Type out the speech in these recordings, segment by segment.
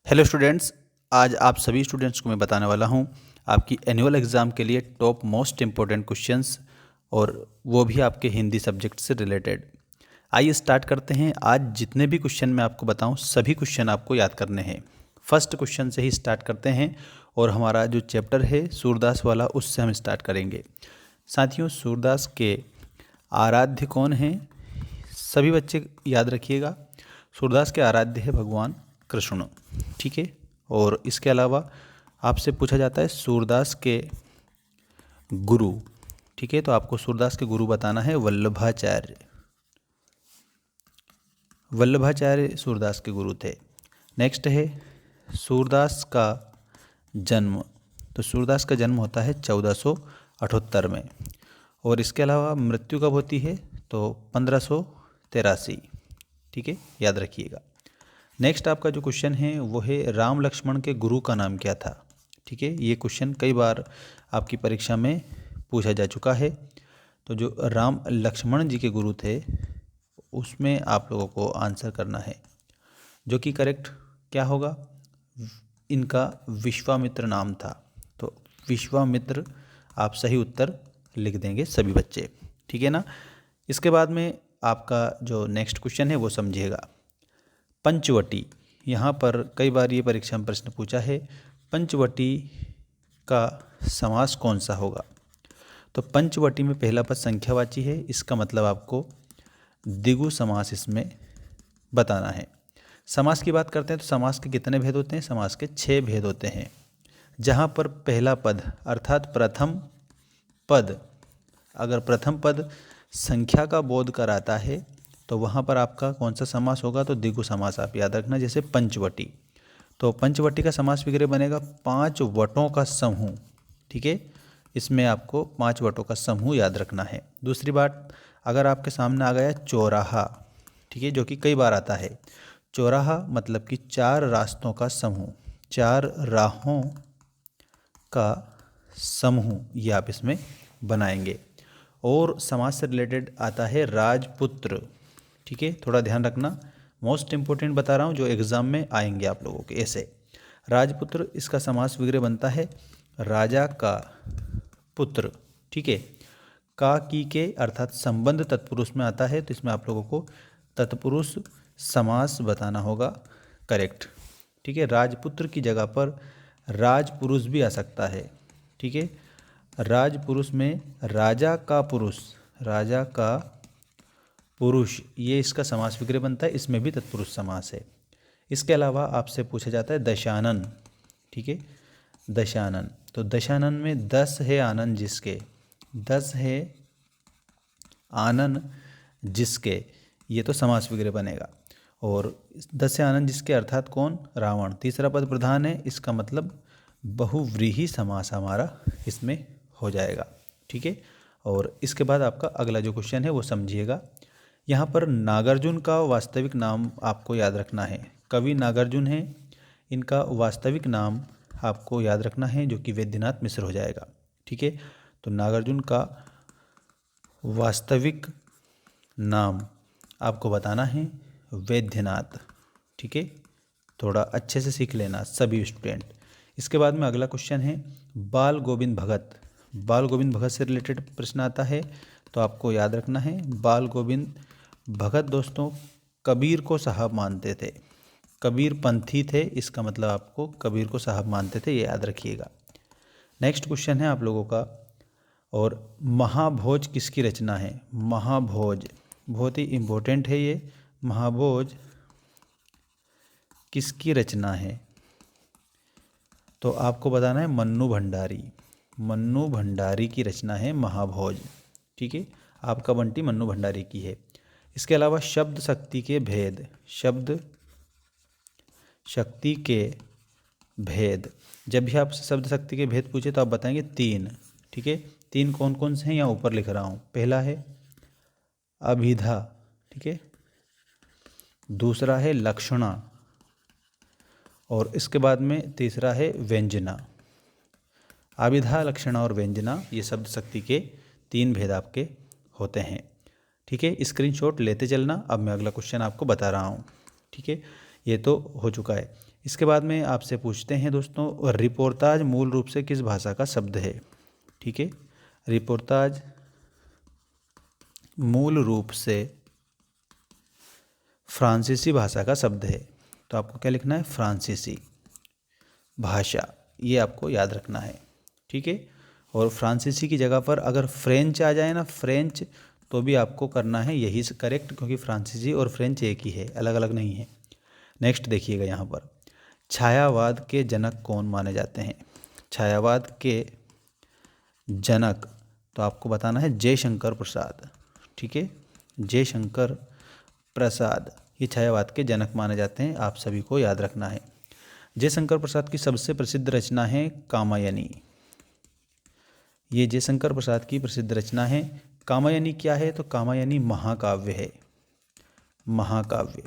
Hello students, आज आप सभी स्टूडेंट्स को मैं बताने वाला हूं आपकी एनुअल एग्ज़ाम के लिए टॉप मोस्ट इम्पोर्टेंट क्वेश्चंस और वो भी आपके हिंदी सब्जेक्ट से रिलेटेड। आइए स्टार्ट करते हैं। आज जितने भी क्वेश्चन मैं आपको बताऊं सभी क्वेश्चन आपको याद करने हैं। फर्स्ट क्वेश्चन से ही स्टार्ट करते हैं और हमारा जो चैप्टर है सूरदास वाला उससे हम स्टार्ट करेंगे। साथियों, सूरदास के आराध्य कौन हैं? सभी बच्चे याद रखिएगा, सूरदास के आराध्य है भगवान कृष्ण। ठीक है। और इसके अलावा आपसे पूछा जाता है सूरदास के गुरु। ठीक है, तो आपको सूरदास के गुरु बताना है वल्लभाचार्य। वल्लभाचार्य सूरदास के गुरु थे। नेक्स्ट है सूरदास का जन्म। तो सूरदास का जन्म होता है 1478 में। और इसके अलावा मृत्यु कब होती है? तो 1583। ठीक है, याद रखिएगा। नेक्स्ट आपका जो क्वेश्चन है वो है राम लक्ष्मण के गुरु का नाम क्या था? ठीक है, ये क्वेश्चन कई बार आपकी परीक्षा में पूछा जा चुका है। तो जो राम लक्ष्मण जी के गुरु थे उसमें आप लोगों को आंसर करना है, जो कि करेक्ट क्या होगा? इनका विश्वामित्र नाम था। तो विश्वामित्र आप सही उत्तर लिख देंगे सभी बच्चे। ठीक है ना। इसके बाद में आपका जो नेक्स्ट क्वेश्चन है वो समझिएगा। पंचवटी, यहाँ पर कई बार ये परीक्षा में प्रश्न पूछा है, पंचवटी का समास कौन सा होगा? तो पंचवटी में पहला पद संख्यावाची है, इसका मतलब आपको द्विगु समास इसमें बताना है। समास की बात करते हैं तो समास के कितने भेद होते हैं? समास के 6 भेद होते हैं। जहाँ पर पहला पद अर्थात प्रथम पद, अगर प्रथम पद संख्या का बोध कराता है तो वहाँ पर आपका कौन सा समास होगा? तो द्विगु समास आप याद रखना। जैसे पंचवटी, तो पंचवटी का समास वगैरह बनेगा 5 वटों का समूह। ठीक है, इसमें आपको 5 वटों का समूह याद रखना है। दूसरी बात, अगर आपके सामने आ गया चौराहा, ठीक है, जो कि कई बार आता है। चौराहा मतलब कि 4 रास्तों का समूह, 4 राहों का समूह, ये आप इसमें बनाएंगे। और समाज से रिलेटेड आता है राजपुत्र। ठीक है, थोड़ा ध्यान रखना, मोस्ट इंपोर्टेंट बता रहा हूँ जो एग्जाम में आएंगे आप लोगों के। ऐसे राजपुत्र, इसका समास वगैरह बनता है राजा का पुत्र। ठीक है, का की के अर्थात संबंध तत्पुरुष में आता है, तो इसमें आप लोगों को तत्पुरुष समास बताना होगा करेक्ट। ठीक है, राजपुत्र की जगह पर राजपुरुष भी आ सकता है। ठीक है, राजपुरुष में राजा का पुरुष, राजा का पुरुष, ये इसका समास विग्रह बनता है, इसमें भी तत्पुरुष समास है। इसके अलावा आपसे पूछा जाता है दशानन। ठीक है, दशानन, तो दशानन में 10 है आनन जिसके, 10 है आनन जिसके, ये तो समास विग्रह बनेगा। और 10 है आनन जिसके अर्थात कौन? रावण। तीसरा पद प्रधान है, इसका मतलब बहुव्रीहि समास हमारा इसमें हो जाएगा। ठीक है, और इसके बाद आपका अगला जो क्वेश्चन है वो समझिएगा। यहाँ पर नागार्जुन का वास्तविक नाम आपको याद रखना है। कवि नागार्जुन हैं, इनका वास्तविक नाम आपको याद रखना है, जो कि वैद्यनाथ मिश्र हो जाएगा। ठीक है, तो नागार्जुन का वास्तविक नाम आपको बताना है वैद्यनाथ। ठीक है, थोड़ा अच्छे से सीख लेना सभी स्टूडेंट। इसके बाद में अगला क्वेश्चन है बाल गोविंद भगत। बाल गोविंद भगत से रिलेटेड प्रश्न आता है, तो आपको याद रखना है बाल गोविंद भगत दोस्तों कबीर को साहब मानते थे, कबीर पंथी थे, इसका मतलब आपको कबीर को साहब मानते थे, ये याद रखिएगा। नेक्स्ट क्वेश्चन है आप लोगों का, और महाभोज किसकी रचना है? महाभोज बहुत ही इम्पोर्टेंट है ये। महाभोज किसकी रचना है? तो आपको बताना है मन्नू भंडारी। मन्नू भंडारी की रचना है महाभोज। ठीक है, आपका बंटी मन्नू भंडारी की है। इसके अलावा शब्द शक्ति के भेद, शब्द शक्ति के भेद, जब भी आपसे शब्द शक्ति के भेद पूछे तो आप बताएंगे 3। ठीक है, 3 कौन कौन से हैं यहाँ ऊपर लिख रहा हूँ। पहला है अभिधा, ठीक है, दूसरा है लक्षणा, और इसके बाद में तीसरा है व्यंजना। अभिधा, लक्षणा और व्यंजना, ये शब्द शक्ति के 3 भेद आपके होते हैं। ठीक है, स्क्रीनशॉट लेते चलना। अब मैं अगला क्वेश्चन आपको बता रहा हूँ। ठीक है, ये तो हो चुका है। इसके बाद में आपसे पूछते हैं दोस्तों, रिपोर्ताज मूल रूप से किस भाषा का शब्द है? ठीक है, रिपोर्ताज मूल रूप से फ्रांसीसी भाषा का शब्द है। तो आपको क्या लिखना है? फ्रांसीसी भाषा, ये आपको याद रखना है। ठीक है, और फ्रांसीसी की जगह पर अगर फ्रेंच आ जाए ना, फ्रेंच, तो भी आपको करना है यही करेक्ट, क्योंकि फ्रांसीसी और फ्रेंच एक ही है, अलग अलग नहीं है। नेक्स्ट देखिएगा यहाँ पर, छायावाद के जनक कौन माने जाते हैं? छायावाद के जनक, तो आपको बताना है जयशंकर प्रसाद। ठीक है, जयशंकर प्रसाद ये छायावाद के जनक माने जाते हैं, आप सभी को याद रखना है। जयशंकर प्रसाद की सबसे प्रसिद्ध रचना है कामायनी। ये जयशंकर प्रसाद की प्रसिद्ध रचना है। कामायनी क्या है? तो कामायनी महाकाव्य है, महाकाव्य।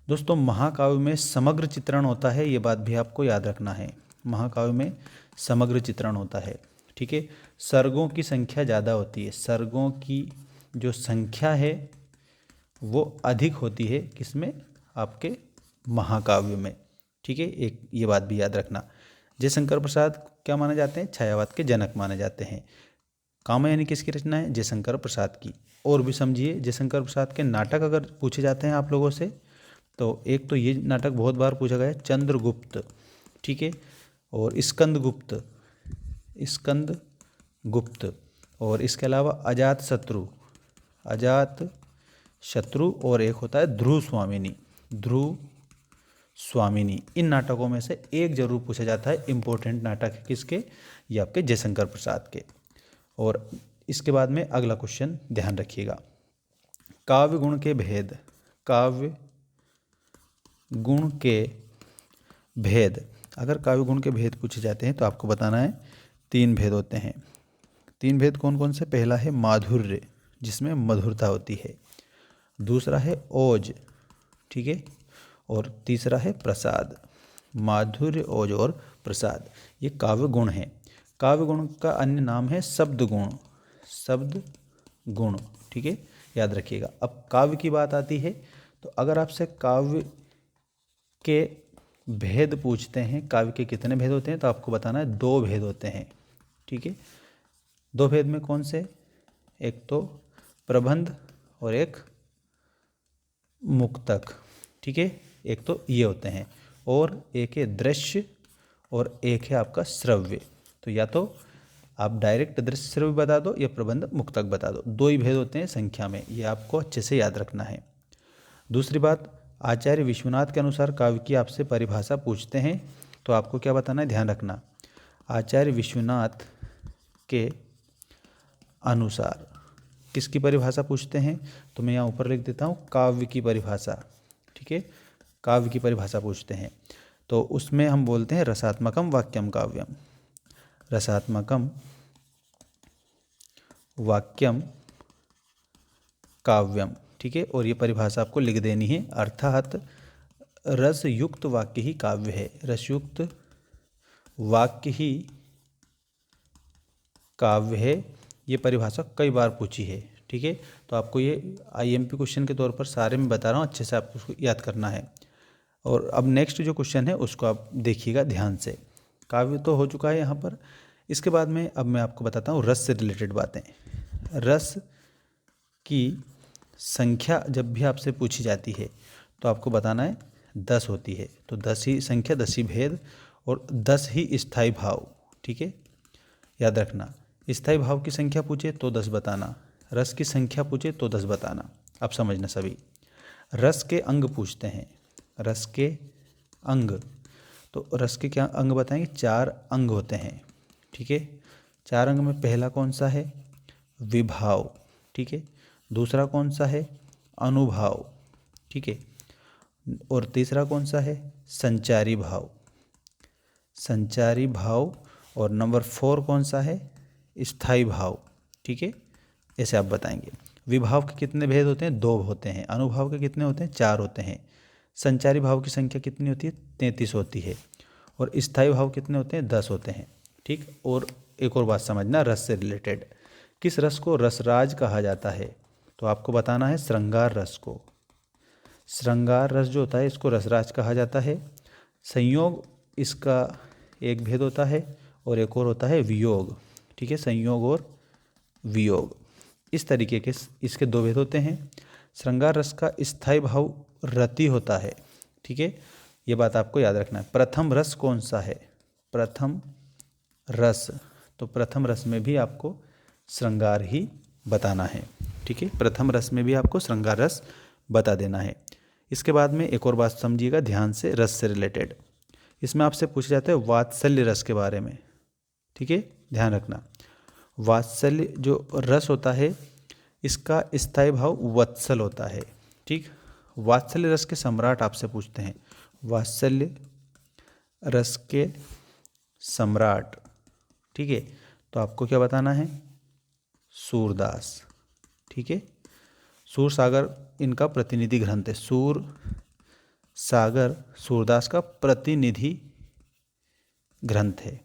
दोस्तों महाकाव्य में समग्र चित्रण होता है, ये बात भी आपको याद रखना है। महाकाव्य में समग्र चित्रण होता है। ठीक है, सर्गों की संख्या ज़्यादा होती है, सर्गों की जो संख्या है वो अधिक होती है, किसमें? आपके महाकाव्य में। ठीक है, एक ये बात भी याद रखना। जयशंकर प्रसाद क्या माने जाते हैं? छायावाद के जनक माने जाते हैं। कामायनी किसकी रचना है? जयशंकर प्रसाद की। और भी समझिए, जयशंकर प्रसाद के नाटक अगर पूछे जाते हैं आप लोगों से, तो एक तो ये नाटक बहुत बार पूछा गया है, चंद्रगुप्त। ठीक है, और स्कंदगुप्त, स्कंदगुप्त, और इसके अलावा अजात शत्रु, अजात शत्रु, और एक होता है ध्रुव स्वामिनी, ध्रुव स्वामिनी। इन नाटकों में से एक जरूर पूछा जाता है, इंपॉर्टेंट नाटक है किसके? ये आपके जयशंकर प्रसाद के। और इसके बाद में अगला क्वेश्चन ध्यान रखिएगा, काव्य गुण के भेद, काव्य गुण के भेद। अगर काव्य गुण के भेद पूछे जाते हैं तो आपको बताना है 3 भेद होते हैं। 3 भेद कौन कौन से? पहला है माधुर्य, जिसमें मधुरता होती है। दूसरा है ओज, ठीक है, और तीसरा है प्रसाद। माधुर्य, ओज और प्रसाद, ये काव्य गुण है। काव्य गुण का अन्य नाम है शब्द गुण, शब्द गुण। ठीक है, याद रखिएगा। अब काव्य की बात आती है, तो अगर आपसे काव्य के भेद पूछते हैं, काव्य के कितने भेद होते हैं, तो आपको बताना है 2 भेद होते हैं। ठीक है, 2 भेद में कौन से? एक तो प्रबंध और एक मुक्तक। ठीक है, एक तो ये होते हैं, और एक है दृश्य और एक है आपका श्रव्य। तो या तो आप डायरेक्ट दृश्य श्रव्य बता दो या प्रबंध मुक्तक बता दो, 2 ही भेद होते हैं संख्या में, ये आपको अच्छे से याद रखना है। दूसरी बात, आचार्य विश्वनाथ के अनुसार काव्य की आपसे परिभाषा पूछते हैं, तो आपको क्या बताना है? ध्यान रखना, आचार्य विश्वनाथ के अनुसार किसकी परिभाषा पूछते हैं? तो मैं यहाँ ऊपर लिख देता हूँ काव्य की परिभाषा। ठीक है, काव्य की परिभाषा पूछते हैं, तो उसमें हम बोलते हैं रसात्मकम वाक्यम काव्यम, रसात्मकम वाक्यम काव्यम। ठीक है, और ये परिभाषा आपको लिख देनी है, अर्थात रसयुक्त वाक्य ही काव्य है, रसयुक्त वाक्य ही काव्य है। ये परिभाषा कई बार पूछी है। ठीक है, तो आपको ये IMP क्वेश्चन के तौर पर सारे में बता रहा हूँ, अच्छे से आपको उसको याद करना है। और अब नेक्स्ट जो क्वेश्चन है उसको आप देखिएगा ध्यान से। काव्य तो हो चुका है यहाँ पर। इसके बाद में अब मैं आपको बताता हूँ रस से रिलेटेड बातें। रस की संख्या जब भी आपसे पूछी जाती है तो आपको बताना है 10 होती है, तो 10 ही संख्या, 10 ही भेद और 10 ही स्थायी भाव। ठीक है, याद रखना, स्थायी भाव की संख्या पूछे तो 10 बताना, रस की संख्या पूछे तो 10 बताना। अब समझना सभी। रस के अंग पूछते हैं, रस के अंग, तो रस के क्या अंग बताएंगे? 4 अंग होते हैं। ठीक है, 4 अंग में पहला कौन सा है? विभाव। ठीक है, दूसरा कौन सा है? अनुभाव। ठीक है, और तीसरा कौन सा है? संचारी भाव, संचारी भाव। और नंबर 4 कौन सा है? स्थायी भाव। ठीक है, ऐसे आप बताएंगे। विभाव के कितने भेद होते हैं? 2 होते हैं। अनुभाव के कितने होते हैं? 4 होते हैं। संचारी भाव की संख्या कितनी होती है? 33 होती है। और स्थायी भाव कितने होते हैं? 10 होते हैं। ठीक, और एक और बात समझना रस से रिलेटेड, किस रस को रसराज कहा जाता है? तो आपको बताना है श्रृंगार रस को। श्रृंगार रस जो होता है इसको रसराज कहा जाता है। संयोग इसका एक भेद होता है और एक और होता है वियोग। ठीक है, संयोग और वियोग, इस तरीके के इसके दो भेद होते हैं। श्रृंगार रस का स्थायी भाव रति होता है। ठीक है, ये बात आपको याद रखना है। प्रथम रस कौन सा है? प्रथम रस, तो प्रथम रस में भी आपको श्रृंगार ही बताना है। ठीक है, प्रथम रस में भी आपको श्रृंगार रस बता देना है। इसके बाद में एक और बात समझिएगा ध्यान से, रस से रिलेटेड। इसमें आपसे पूछा जाता है वात्सल्य रस के बारे में। ठीक है, ध्यान रखना। वात्सल्य जो रस होता है इसका स्थायी भाव वत्सल होता है। ठीक, वात्सल्य रस के सम्राट आपसे पूछते हैं। वात्सल्य रस के सम्राट, ठीक है, तो आपको क्या बताना है? सूरदास। ठीक है, सूरसागर इनका प्रतिनिधि ग्रंथ है। सूरसागर सूरदास का प्रतिनिधि ग्रंथ है।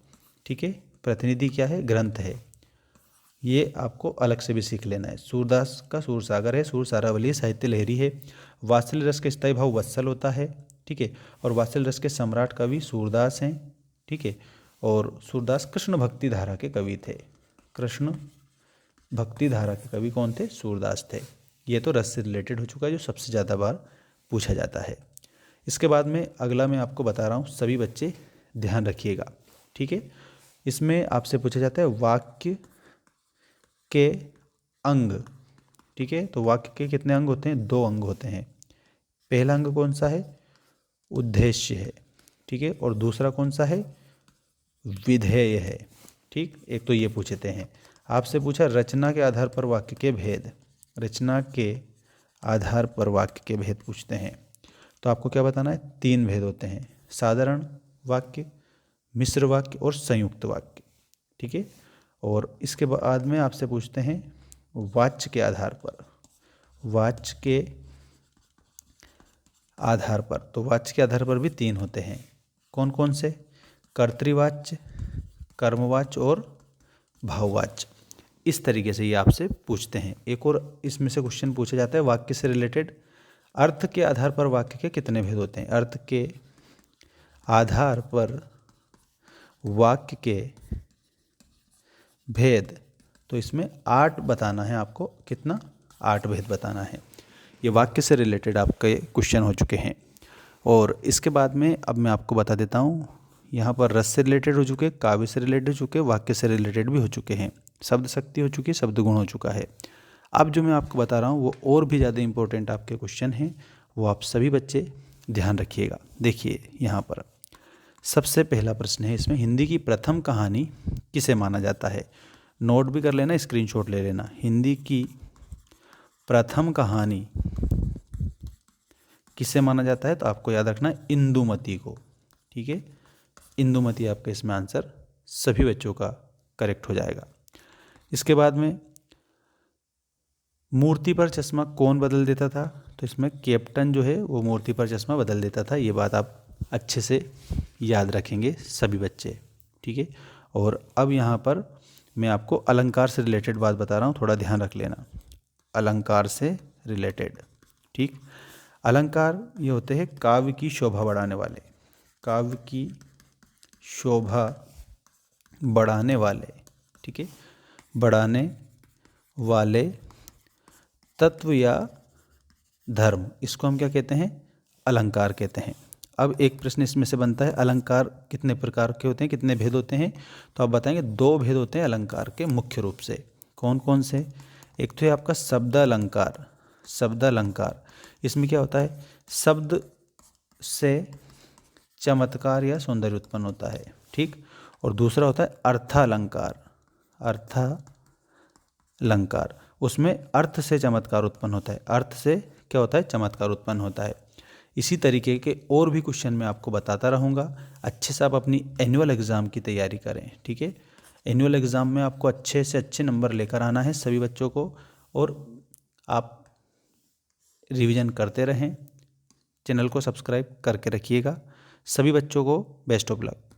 ठीक है, प्रतिनिधि क्या है? ग्रंथ है। ये आपको अलग से भी सीख लेना है। सूरदास का सूरसागर है, सूरसारावली साहित्य लहरी है। वात्सल्य रस का स्थायी भाव वत्सल होता है। ठीक है, और वात्सल्य रस के सम्राट कवि सूरदास हैं। ठीक है, और सूरदास कृष्ण भक्ति धारा के कवि थे। कृष्ण भक्ति धारा के कवि कौन थे? सूरदास थे। ये तो रस से रिलेटेड हो चुका है, जो सबसे ज़्यादा बार पूछा जाता है। इसके बाद में अगला मैं आपको बता रहा हूँ, सभी बच्चे ध्यान रखिएगा। ठीक है, इसमें आपसे पूछा जाता है वाक्य के अंग। ठीक है, तो वाक्य के कितने अंग होते हैं? 2 अंग होते हैं। पहला अंग कौन सा है? उद्देश्य है। ठीक है, और दूसरा कौन सा है? विधेय है। ठीक, एक तो ये पूछते हैं। आपसे पूछा रचना के आधार पर वाक्य के भेद। रचना के आधार पर वाक्य के भेद पूछते हैं, तो आपको क्या बताना है? 3 भेद होते हैं, साधारण वाक्य, मिश्र वाक्य और संयुक्त वाक्य। ठीक है, और इसके बाद में आपसे पूछते हैं वाच्य के आधार पर। वाच्य के आधार पर, तो वाच्य के आधार पर भी 3 होते हैं। कौन कौन से? कर्तृवाच्य, कर्मवाच्य और भाववाच्य। इस तरीके से ये आपसे पूछते हैं। एक और इसमें से क्वेश्चन पूछा जाता है वाक्य से रिलेटेड। अर्थ के आधार पर वाक्य के कितने भेद होते हैं? अर्थ के आधार पर वाक्य के भेद, तो इसमें 8 बताना है आपको। कितना? 8 भेद बताना है। ये वाक्य से रिलेटेड आपके क्वेश्चन हो चुके हैं। और इसके बाद में अब मैं आपको बता देता हूँ, यहाँ पर रस से रिलेटेड हो चुके, काव्य से रिलेटेड हो चुके, वाक्य से रिलेटेड भी हो चुके हैं, शब्द शक्ति हो चुकी है, शब्द गुण हो चुका है। अब जो मैं आपको बता रहा हूँ वो और भी ज़्यादा इंपॉर्टेंट आपके क्वेश्चन हैं, वो आप सभी बच्चे ध्यान रखिएगा। देखिए यहाँ पर सबसे पहला प्रश्न है, इसमें हिंदी की प्रथम कहानी किसे माना जाता है? नोट भी कर लेना, स्क्रीनशॉट ले लेना। हिंदी की प्रथम कहानी किसे माना जाता है? तो आपको याद रखना है इंदुमती को। ठीक है, इंदुमती आपका इसमें आंसर सभी बच्चों का करेक्ट हो जाएगा। इसके बाद में मूर्ति पर चश्मा कौन बदल देता था? तो इसमें कैप्टन जो है वो मूर्ति पर चश्मा बदल देता था। ये बात आप अच्छे से याद रखेंगे सभी बच्चे। ठीक है, और अब यहाँ पर मैं आपको अलंकार से रिलेटेड बात बता रहा हूँ, थोड़ा ध्यान रख लेना। अलंकार से रिलेटेड, ठीक, अलंकार ये होते हैं काव्य की शोभा बढ़ाने वाले। काव्य की शोभा बढ़ाने वाले, ठीक है, बढ़ाने वाले तत्व या धर्म, इसको हम क्या कहते हैं? अलंकार कहते हैं। अब एक प्रश्न इसमें से बनता है, अलंकार कितने प्रकार के होते हैं, कितने भेद होते हैं? तो आप बताएंगे 2 भेद होते हैं अलंकार के मुख्य रूप से। कौन कौन से? एक तो है आपका शब्द अलंकार। शब्द अलंकार, इसमें क्या होता है? शब्द से चमत्कार या सौंदर्य उत्पन्न होता है, ठीक। और दूसरा होता है अर्थालंकार। अर्थालंकार, उसमें अर्थ से चमत्कार उत्पन्न होता है। अर्थ से क्या होता है? चमत्कार उत्पन्न होता है। इसी तरीके के और भी क्वेश्चन मैं आपको बताता रहूँगा। अच्छे से आप अपनी एनुअल एग्ज़ाम की तैयारी करें, ठीक है। एनुअल एग्ज़ाम में आपको अच्छे से अच्छे नंबर लेकर आना है सभी बच्चों को, और आप रिवीजन करते रहें। चैनल को सब्सक्राइब करके रखिएगा। सभी बच्चों को बेस्ट ऑफ लक।